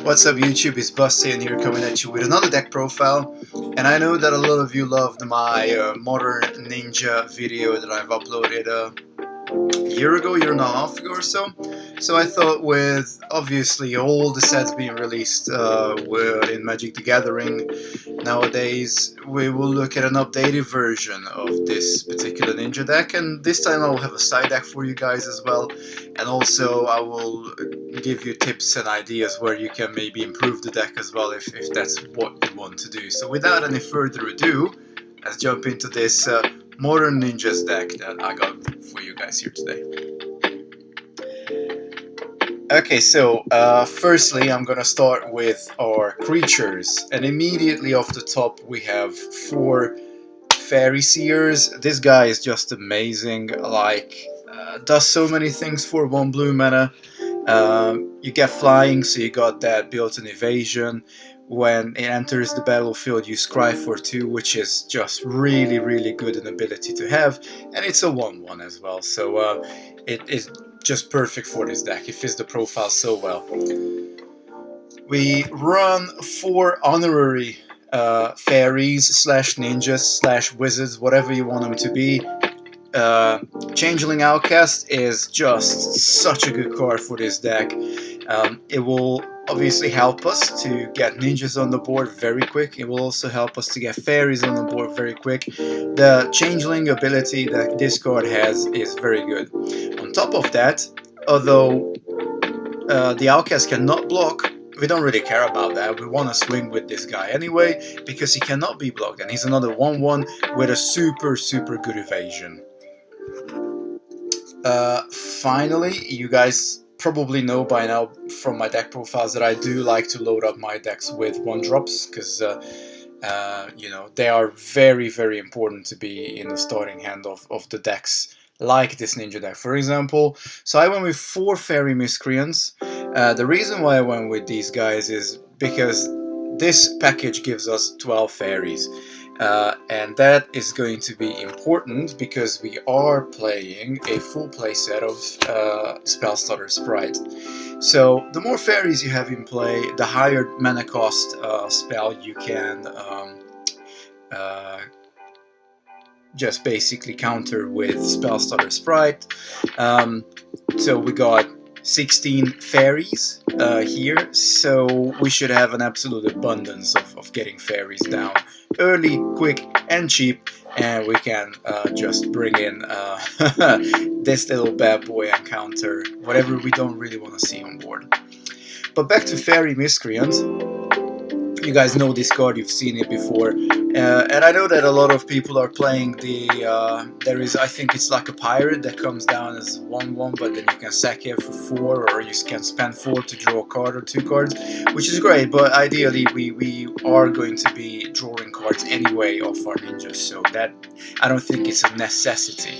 What's up YouTube, it's Saiyan here coming at you with another deck profile. And I know that a lot of you loved my Modern Ninja video that I've uploaded a year and a half ago or so. So I thought with obviously all the sets being released in Magic the Gathering nowadays, we will look at an updated version of this particular ninja deck, and this time I will have a side deck for you guys as well, and also I will give you tips and ideas where you can maybe improve the deck as well if that's what you want to do. So without any further ado, let's jump into this Modern Ninjas deck that I got for you guys here today. Okay, so firstly I'm gonna start with our creatures, and immediately off the top we have 4 Fairies. This guy is just amazing, like does so many things for 1 blue mana. You get flying, so you got that built-in evasion. When it enters the battlefield you scry for 2, which is just really good an ability to have, and it's a 1/1 as well, so it is just perfect for this deck. It fits the profile so well. We run 4 honorary fairies slash ninjas slash wizards, whatever you want them to be. Changeling Outcast is just such a good card for this deck. It will obviously help us to get ninjas on the board very quick. It will also help us to get fairies on the board very quick. The changeling ability that this card has is very good. On top of that, although the Outcast cannot block, we don't really care about that. We want to swing with this guy anyway because he cannot be blocked, and he's another 1/1 with a super good evasion. Finally, you guys probably know by now from my deck profiles that I do like to load up my decks with 1-drops, because you know, they are very important to be in the starting hand of the decks like this ninja deck, for example. So I went with 4 Fairy Miscreants. The reason why I went with these guys is because this package gives us 12 fairies. And that is going to be important because we are playing a full play set of Spellstutter Sprite. So the more fairies you have in play, the higher mana cost spell you can just basically counter with Spellstutter Sprite. So we got 16 fairies here, so we should have an absolute abundance of getting fairies down early, quick and cheap, and we can just bring in this little bad boy and counter whatever we don't really want to see on board. But back to Fairy Miscreant. You guys know this card, you've seen it before, and I know that a lot of people are playing the, there is, I think it's like a pirate that comes down as 1/1, but then you can sack it for 4, or you can spend 4 to draw a card or 2 cards, which is great, but ideally we are going to be drawing cards anyway off our ninjas, so that, I don't think it's a necessity.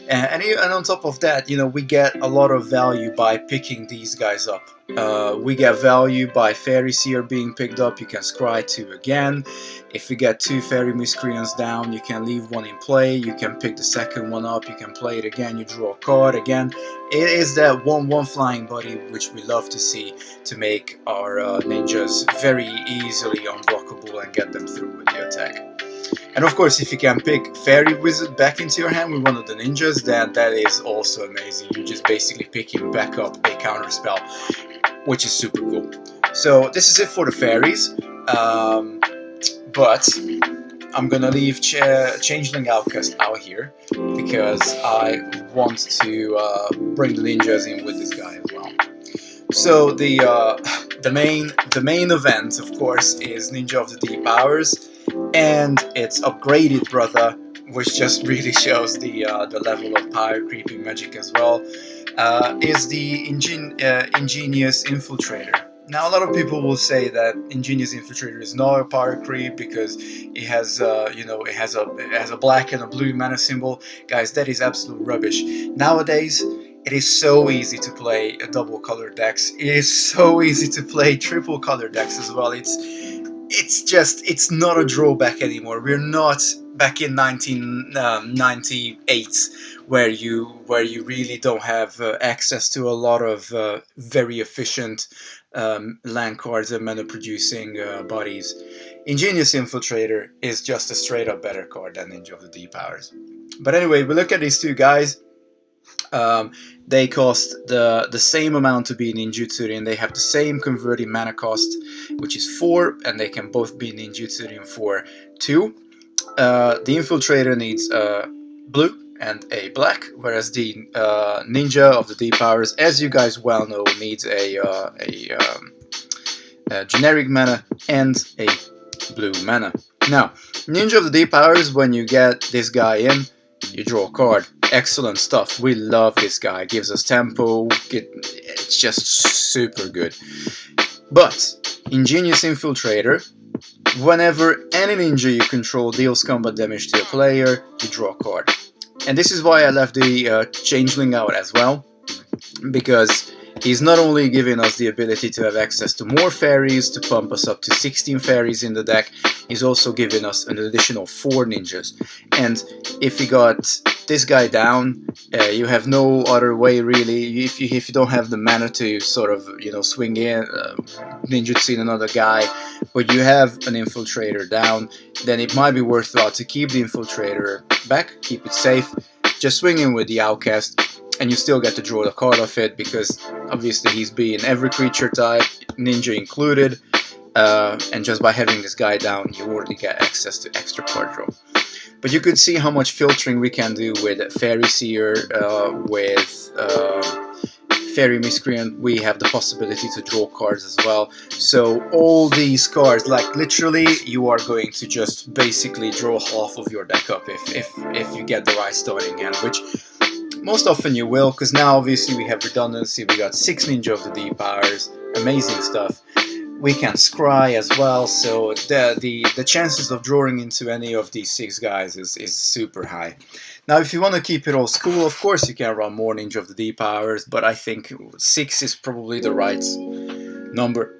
And on top of that, you know, we get a lot of value by picking these guys up. We get value by Fairy Seer being picked up. You can scry 2 again. If you get 2 Fairy Miscreants down, you can leave 1 in play. You can pick the second one up. You can play it again. You draw a card again. It is that 1/1 flying buddy which we love to see to make our ninjas very easily unblockable and get them through with the attack. And of course, if you can pick Fairy Wizard back into your hand with one of the ninjas, then that is also amazing. You just basically pick him back up a counter spell, which is super cool. So this is it for the fairies, but I'm gonna leave Changeling Outcast out here because I want to bring the ninjas in with this guy as well. So the main event, of course, is Ninja of the Deep Hours, and its upgraded brother, which just really shows the level of power creeping magic as well, is the Ingenious Infiltrator. Now, a lot of people will say that Ingenious Infiltrator is not a power creep because it has, you know, it has a black and a blue mana symbol. Guys, that is absolute rubbish. Nowadays, it is so easy to play double color decks. It is so easy to play triple color decks as well. It's not a drawback anymore. We're not back in 1998 where you really don't have access to a lot of very efficient land cards and mana producing bodies. Ingenious Infiltrator is just a straight up better card than Ninja of the Deep Powers. But anyway, we look at these two guys. They cost the same amount to be Ninjutsu, and they have the same converting mana cost, which is 4, and they can both be Ninjutsu for 2. The Infiltrator needs blue and a black, whereas the Ninja of the Deep Powers, as you guys well know, needs a generic mana and a blue mana. Now, Ninja of the Deep Powers, when you get this guy in, you draw a card. Excellent stuff. We love this guy. Gives us tempo. It's just super good. But Ingenious Infiltrator, whenever any ninja you control deals combat damage to a player, you draw a card. And this is why I left the Changeling out as well, because he's not only giving us the ability to have access to more fairies, to pump us up to 16 fairies in the deck, he's also giving us an additional 4 ninjas. And if you got this guy down, you have no other way really. If you don't have the mana to sort of, you know, swing in ninjutsu in another guy, but you have an Infiltrator down, then it might be worthwhile to keep the Infiltrator back, keep it safe, just swing in with the Outcast, and you still get to draw the card off it, because obviously he's being every creature type, ninja included, and just by having this guy down, you already get access to extra card draw. But you could see how much filtering we can do with Fairies here, with Fairy Miscreant. We have the possibility to draw cards as well. So all these cards, like literally, you are going to just basically draw half of your deck up if you get the right starting hand, which most often you will, because now obviously we have redundancy. We got 6 Ninja of the Deep Powers, amazing stuff. We can scry as well, so the chances of drawing into any of these 6 guys is super high. Now, if you want to keep it old school, of course you can run more Ninja of the Deep Powers, but I think 6 is probably the right number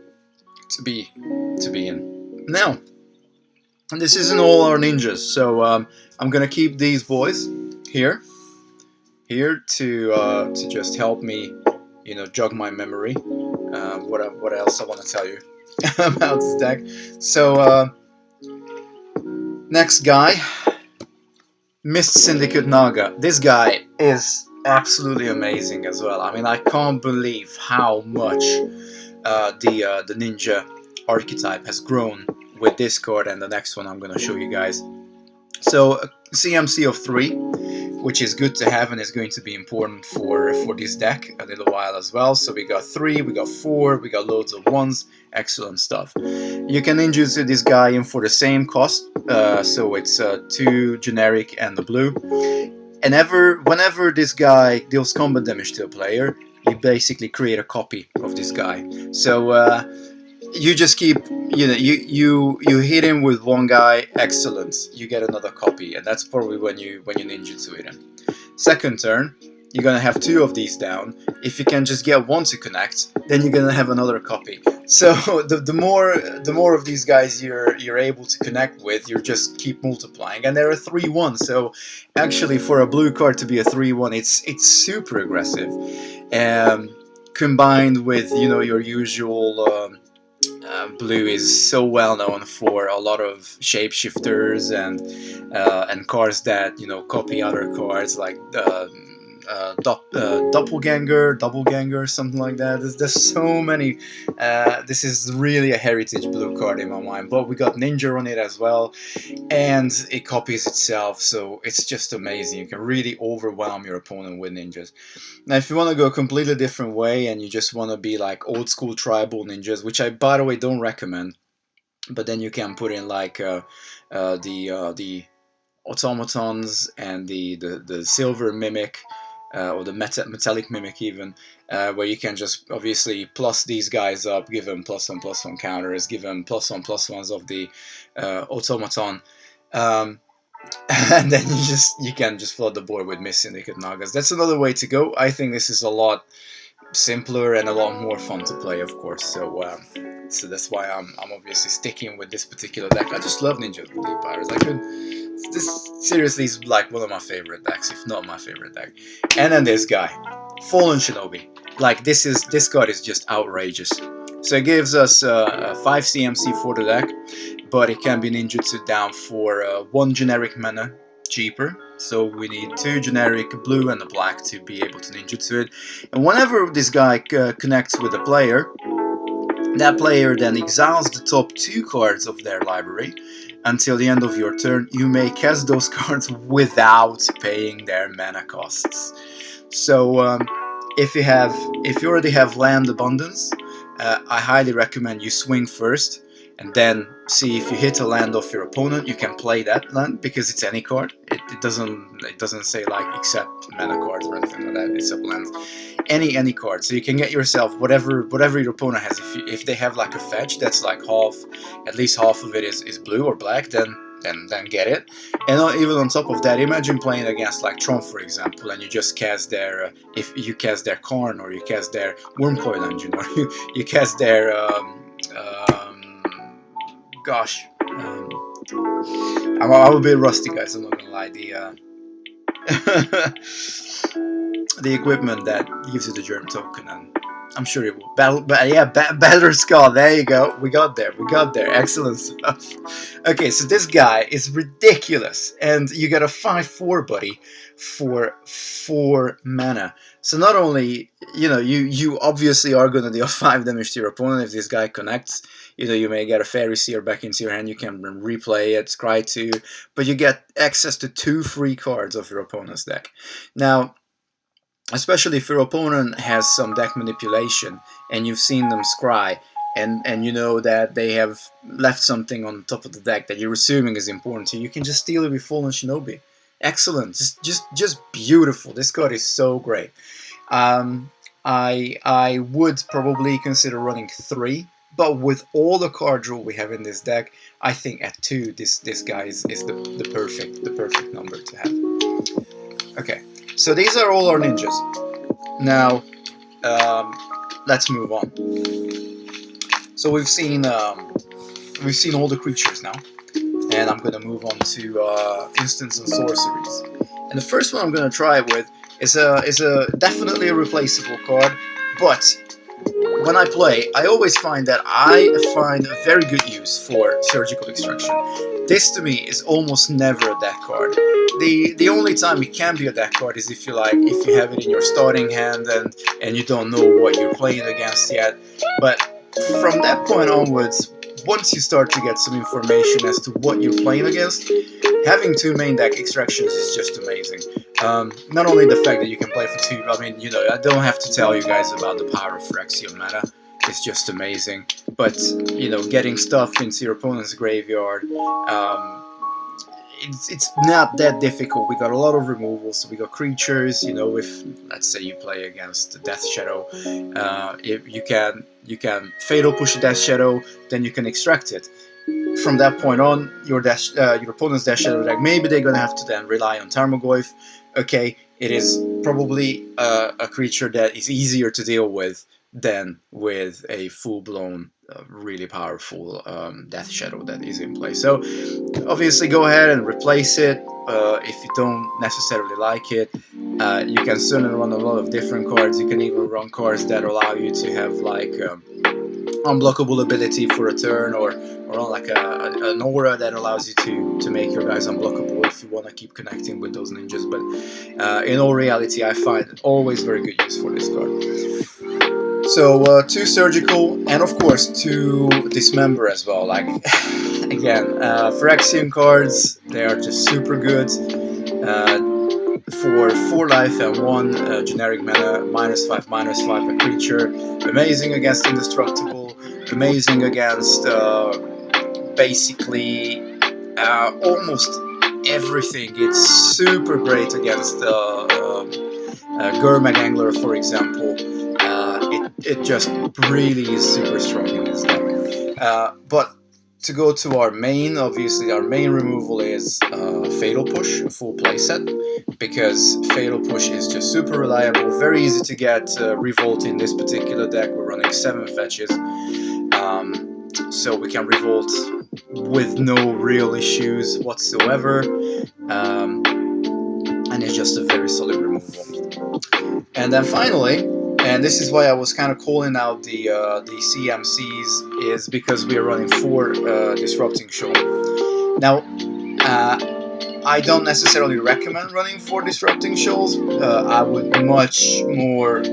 to be in. Now, this isn't all our ninjas, so I'm gonna keep these boys here to just help me, you know, jog my memory. What else I want to tell you about this deck? So next guy, Mist Syndicate Naga. This guy is absolutely amazing as well. I mean, I can't believe how much the ninja archetype has grown with this card and the next one I'm going to show you guys. So CMC of 3, which is good to have and is going to be important for this deck a little while as well. So we got 3, we got 4, we got loads of 1s, excellent stuff. You can ninjutsu this guy in for the same cost, so it's 2 generic and the blue. And whenever this guy deals combat damage to a player, you basically create a copy of this guy. So you just keep, you know, you hit him with one guy, excellent, you get another copy, and that's probably when you ninjutsu him. Second turn, you're gonna have 2 of these down. If you can just get 1 to connect, then you're gonna have another copy. So the more of these guys you're able to connect with, you just keep multiplying, and they're a 3/1. So actually, for a blue card to be a 3/1, it's super aggressive. Combined with, you know, your usual. Blue is so well known for a lot of shapeshifters and cards that, you know, copy other cards, like doppelganger, something like that. There's so many. This is really a heritage blue card in my mind. But we got Ninja on it as well, and it copies itself, so it's just amazing. You can really overwhelm your opponent with ninjas. Now, if you want to go a completely different way and you just want to be like old school tribal ninjas, which I, by the way, don't recommend, but then you can put in like the automatons and the silver mimic. Or the metallic mimic even, where you can just obviously plus these guys up, give them +1/+1 counters, give them +1/+1s of the automaton, and then you can just flood the board with Mist Syndicate Nagas. That's another way to go. I think this is a lot simpler and a lot more fun to play, of course. So that's why I'm obviously sticking with this particular deck. I just love Ninja of the Deep Powers. This seriously is like one of my favorite decks, if not my favorite deck. And then this guy, Fallen Shinobi. Like this card is just outrageous. So it gives us 5 CMC for the deck, but it can be ninjutsu down for 1 generic mana cheaper. So we need 2 generic blue and a black to be able to ninjutsu it. And whenever this guy connects with a player, that player then exiles the top 2 cards of their library. Until the end of your turn, you may cast those cards without paying their mana costs. So if you already have land abundance, I highly recommend you swing first and then see if you hit a land off your opponent. You can play that land because it's any card. It doesn't say like except mana cards or anything like that. It's a land, any card. So you can get yourself whatever your opponent has. If they have like a fetch that's like at least half of it is blue or black, then get it. And even on top of that, imagine playing against like Tron, for example, and you just cast their if you cast their Karn, or you cast their Wormcoil Engine, or you cast their I'm a bit rusty, guys, I'm not gonna lie. The equipment that gives you the germ token, and I'm sure it will. Battle Skull, there you go. We got there. Excellent stuff. Okay, so this guy is ridiculous, and you get a 5/4 buddy for 4 mana. So not only, you obviously are going to deal 5 damage to your opponent if this guy connects. You may get a Fairy Seer back into your hand, you can replay it, scry 2, but you get access to 2 free cards of your opponent's deck. Now, especially if your opponent has some deck manipulation and you've seen them scry, and you know that they have left something on top of the deck that you're assuming is important to you, you can just steal it with Fallen Shinobi. Excellent, just beautiful. This card is so great. I would probably consider running 3, but with all the card draw we have in this deck, I think at 2 this guy is the perfect number to have. Okay. So these are all our ninjas. Now, let's move on. So we've seen all the creatures now, and I'm gonna move on to instants and sorceries. And the first one I'm gonna try with is definitely a replaceable card, but when I play, I always find that I find a very good use for Surgical Extraction. This to me is almost never a deck card. The only time it can be a deck card is if you have it in your starting hand and you don't know what you're playing against yet. But from that point onwards, once you start to get some information as to what you're playing against, having 2 main deck extractions is just amazing. Not only the fact that you can play for 2, I mean, I don't have to tell you guys about the power of Phyrexian mana. It's just amazing. But, getting stuff into your opponent's graveyard, it's not that difficult. We got a lot of removals. So we got creatures, if, let's say, you play against Death Shadow, if you can Fatal Push Death Shadow, then you can extract it. From that point on, your opponent's Death Shadow deck, maybe they're gonna have to then rely on Tarmogoyf. Okay, it is probably a creature that is easier to deal with than with a full-blown, really powerful Death Shadow that is in play. So, obviously, go ahead and replace it if you don't necessarily like it. You can certainly run a lot of different cards. You can even run cards that allow you to have like unblockable ability for a turn, or on like an aura that allows you to make your guys unblockable if you want to keep connecting with those ninjas. But in all reality, I find always very good use for this card. So 2 surgical, and of course 2 dismember as well. Like again, Phyrexian cards, they are just super good. For 4 life and 1 generic mana, -5/-5 a creature. Amazing against indestructible. Amazing against basically almost everything. It's super great against Gurmag Angler, for example. It just really is super strong in this deck. But to go to our main, obviously our main removal is Fatal Push, a full playset, because Fatal Push is just super reliable, very easy to get Revolt in this particular deck. We're running 7 fetches, so we can Revolt with no real issues whatsoever, and it's just a very solid removal. And then finally, And this is why I was kind of calling out the CMCs, is because we are running 4 disrupting show. Now, I don't necessarily recommend running 4 disrupting shoals. I would much more.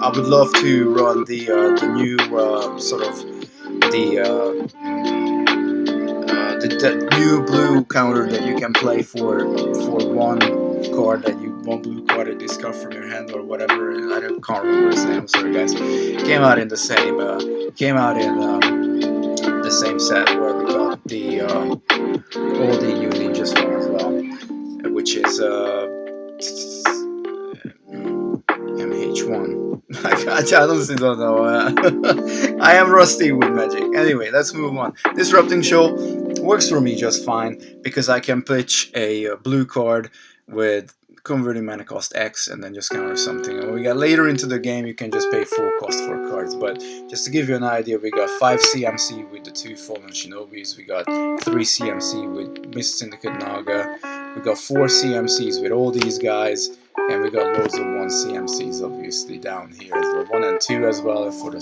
I would love to run the new sort of the new blue counter that you can play for one card that you one blue card that you discard from your hand or whatever. I can't remember his name. Sorry guys. Came out in the same the same set where we got the all the new ninjas from as well, which is MH1. I honestly don't know. I am rusty with Magic. Anyway, let's move on. Disrupting Show works for me just fine because I can pitch a blue card with converting mana cost X and then just counter something. And we got later into the game, you can just pay full cost for cards. But just to give you an idea, we got 5 CMC with the 2 Fallen Shinobis. We got 3 CMC with Mist Syndicate Naga. We got 4 CMCs with all these guys. And we got loads of 1 CMCs obviously down here as well, 1 and 2 as well for the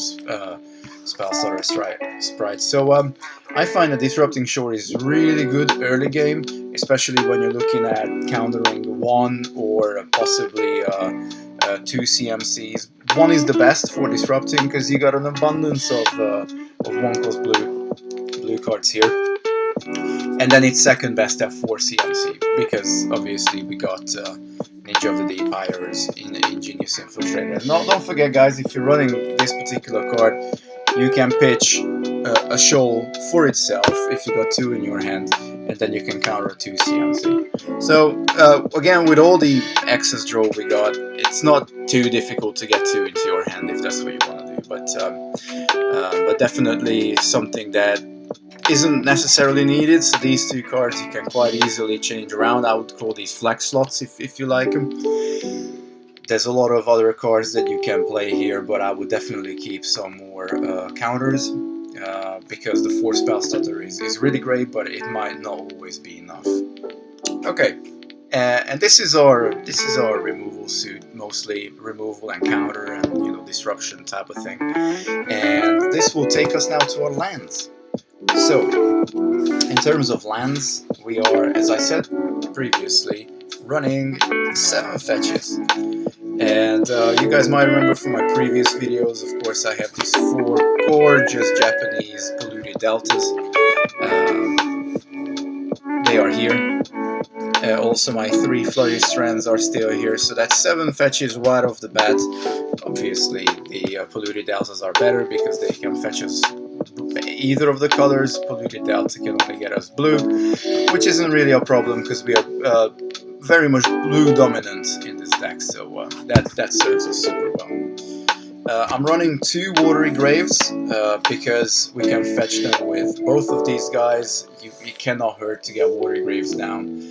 Spell Starter Sprite. So I find that Disrupting Shore is really good early game, especially when you're looking at countering 1 or possibly 2 CMCs. 1 is the best for disrupting because you got an abundance of 1-cost blue cards here. And then it's second best at 4 CMC because obviously we got Ninja of the Deep, Fairies, Ingenious Infiltrator. And don't forget guys, if you're running this particular card, you can pitch a shoal for itself if you got 2 in your hand, and then you can counter 2 CMC. So again, with all the excess draw we got, it's not too difficult to get 2 into your hand if that's what you want to do. But definitely something that isn't necessarily needed, so these 2 cards you can quite easily change around. I would call these flex slots if you like them. There's a lot of other cards that you can play here, but I would definitely keep some more counters because the 4 spell stutter is really great, but it might not always be enough. Okay, and this is our removal suit, mostly removal and counter and disruption type of thing. And this will take us now to our lands. So, in terms of lands, we are, as I said previously, running 7 fetches. And you guys might remember from my previous videos, of course, I have these 4 gorgeous Japanese polluted deltas. They are here. Also, my 3 Flurry Strands are still here, so that's 7 fetches right off the bat. Obviously, the polluted deltas are better because they can fetch us either of the colors. Polluted delta can only get us blue, which isn't really a problem because we are very much blue dominant in this deck, so that serves us super well. I'm running 2 Watery Graves because we can fetch them with both of these guys. You cannot hurt to get Watery Graves down.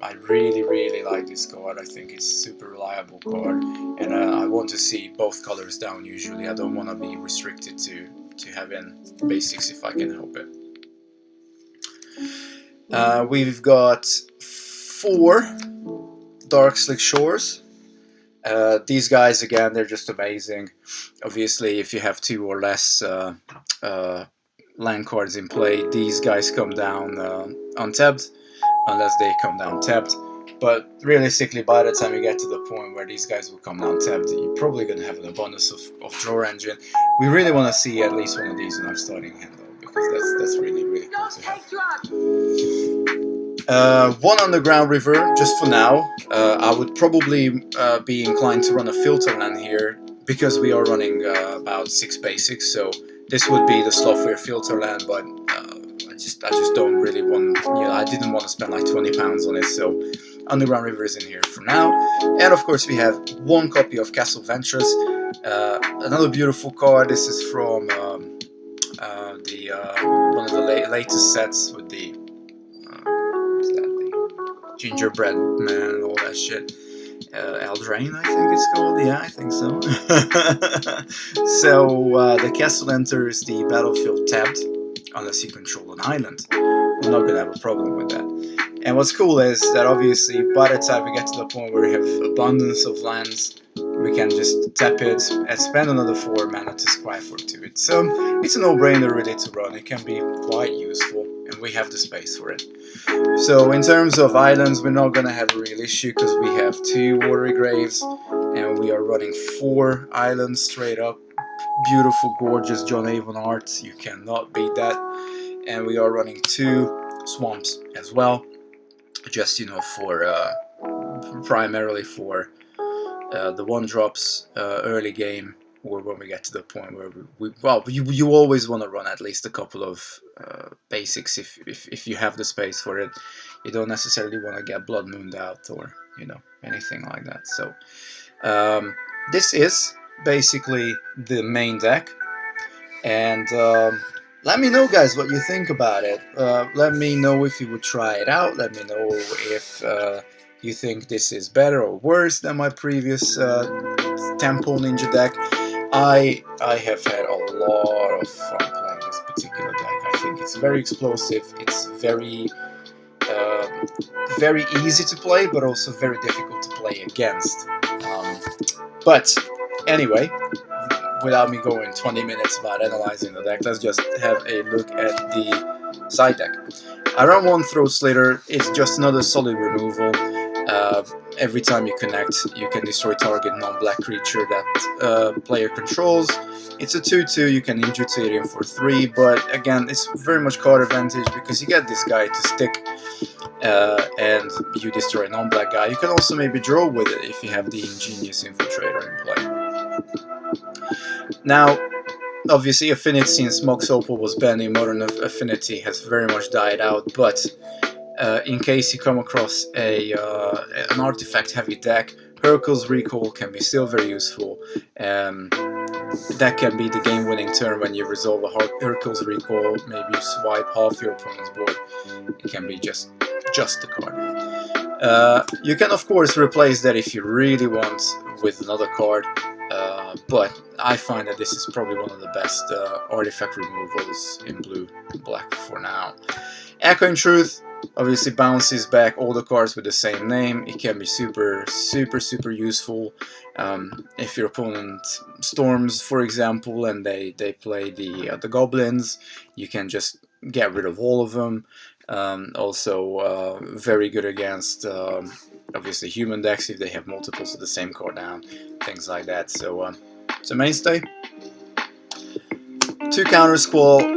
I really like this card. I think it's a super reliable card, and I want to see both colors down usually. I don't want to be restricted to having basics if I can help it. We've got 4 Dark Slick Shores. These guys, again, they're just amazing. Obviously, if you have 2 or less land cards in play, these guys come down untapped, unless they come down tapped. But realistically, by the time you get to the point where these guys will come down tapped, you're probably going to have an abundance of draw engine. We really want to see at least one of these in our starting hand, though, because that's really cool to have. 1 Underground River, just for now. I would probably be inclined to run a filter land here, because we are running about 6 basics, so this would be the Slothware filter land, but I just don't really want, I didn't want to spend like 20 pounds on it, so Underground River is in here for now. And of course we have 1 copy of Castle Ventress, another beautiful card. This is from one of the latest sets with the gingerbread man and all that shit. Eldraine, I think it's called. Yeah, I think so. So the castle enters the battlefield tapped unless you control an island. We're not gonna have a problem with that. And what's cool is that obviously by the time we get to the point where we have abundance of lands, we can just tap it and spend another 4 mana to scry for 2. It's a no-brainer really to run. It can be quite useful, and we have the space for it. So in terms of islands, we're not gonna have a real issue because we have 2 watery graves, and we are running 4 islands straight up. Beautiful, gorgeous John Avon art. You cannot beat that. And we are running 2 swamps as well, just for primarily for the 1-drops early game, or when we get to the point where you always want to run at least a couple of basics if you have the space for it. You don't necessarily want to get blood mooned out or anything like that. So this is basically the main deck, and let me know, guys, what you think about it. Let me know if you would try it out. Let me know if you think this is better or worse than my previous Temple Ninja deck. I have had a lot of fun playing this particular deck. I think it's very explosive. It's very very easy to play, but also very difficult to play against. But anyway, without me going 20 minutes about analyzing the deck, let's just have a look at the side deck. I run 1 Throat Slitter. It's just another solid removal. Every time you connect, you can destroy target non-black creature that player controls. It's a 2/2, you can Ninjutsu it in for 3, but again, it's very much card advantage because you get this guy to stick and you destroy a non-black guy. You can also maybe draw with it if you have the Ingenious Infiltrator in play. Now, obviously, Affinity, since Mox Opal was banned in Modern, Affinity has very much died out, but in case you come across an artifact-heavy deck, Hercule's Recall can be still very useful. That can be the game-winning turn when you resolve a Hercule's Recall. Maybe you swipe half your opponent's board. It can be just the card. You can, of course, replace that if you really want with another card. But I find that this is probably one of the best artifact removals in blue and black for now. Echoing Truth obviously bounces back all the cards with the same name. It can be super useful if your opponent storms, for example, and they play the goblins. You can just get rid of all of them. Also very good against obviously human decks if they have multiples of the same card down, things like that. So it's a mainstay. 2 Counter Squall.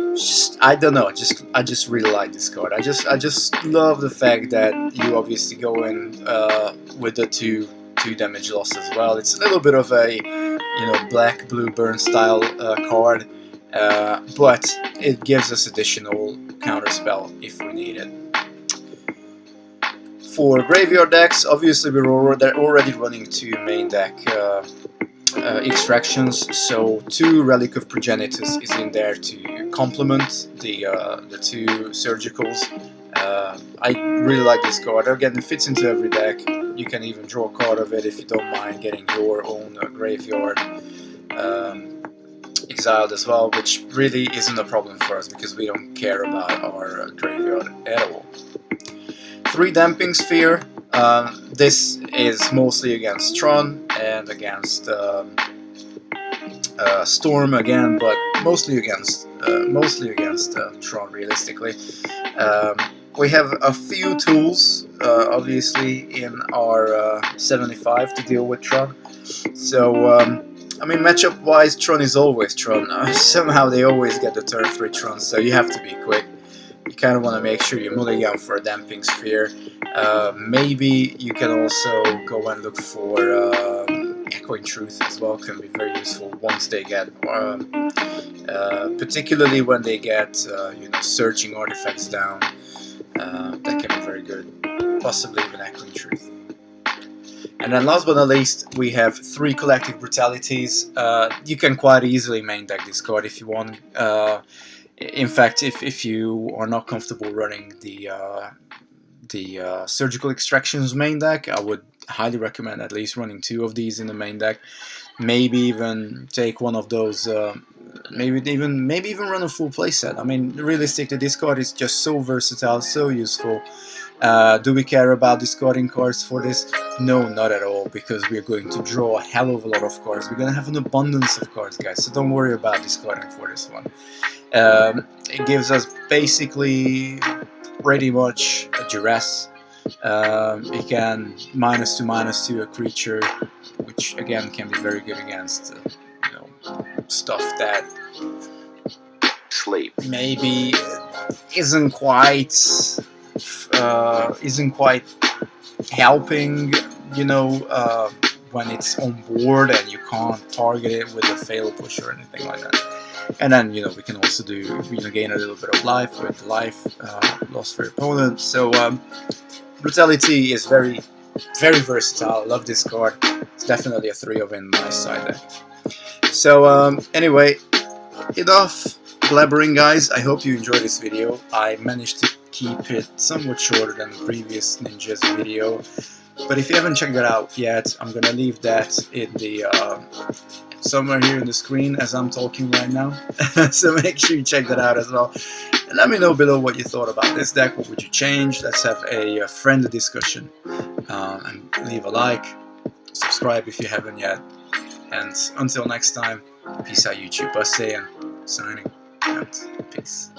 I don't know. I just really like this card. I just love the fact that you obviously go in with the two damage loss as well. It's a little bit of a black blue burn style card, but it gives us additional counter spell if we need it. For graveyard decks, obviously we're already running 2 main deck extractions, so 2 Relic of Progenitus is in there to complement the 2 surgicals. I really like this card. Again, it fits into every deck. You can even draw a card of it if you don't mind getting your own graveyard exiled as well, which really isn't a problem for us because we don't care about our graveyard at all. 3 Damping Sphere. This is mostly against Tron and against Storm again, but mostly against Tron realistically. We have a few tools obviously in our 75 to deal with Tron. So I mean, matchup wise, Tron is always Tron. Somehow they always get the turn 3 Tron, so you have to be quick. You kind of want to make sure you mulligan for a Damping Sphere. Maybe you can also go and look for Echoing Truth as well. Can be very useful once they get, particularly when they get searching artifacts down. That can be very good. Possibly even Echoing Truth. And then last but not least, we have 3 Collective Brutalities. You can quite easily main deck this card if you want. In fact, if you are not comfortable running the Surgical Extractions main deck, I would highly recommend at least running 2 of these in the main deck. Maybe even take one of those. Maybe even run a full playset. I mean, realistically, this card is just so versatile, so useful. Do we care about discarding cards for this? No, not at all, because we're going to draw a hell of a lot of cards. We're going to have an abundance of cards, guys, so don't worry about discarding for this one. It gives us basically pretty much a duress. It can -2/-2 a creature, which again can be very good against stuff that Sleep. maybe isn't quite helping, when it's on board and you can't target it with a fail push or anything like that. And then we can also do gain a little bit of life with life lost for your opponent. So brutality is very, very versatile. I love this card. It's definitely a 3-of in my side deck. So anyway, enough blabbering, guys. I hope you enjoyed this video. I managed to keep it somewhat shorter than the previous Ninjas video, but if you haven't checked that out yet, I'm gonna leave that in the somewhere here in the screen as I'm talking right now. So make sure you check that out as well, and let me know below what you thought about this deck. What would you change? Let's have a friendly discussion, and leave a like, subscribe if you haven't yet, and until next time, peace out YouTube. Saiyan signing out. Peace.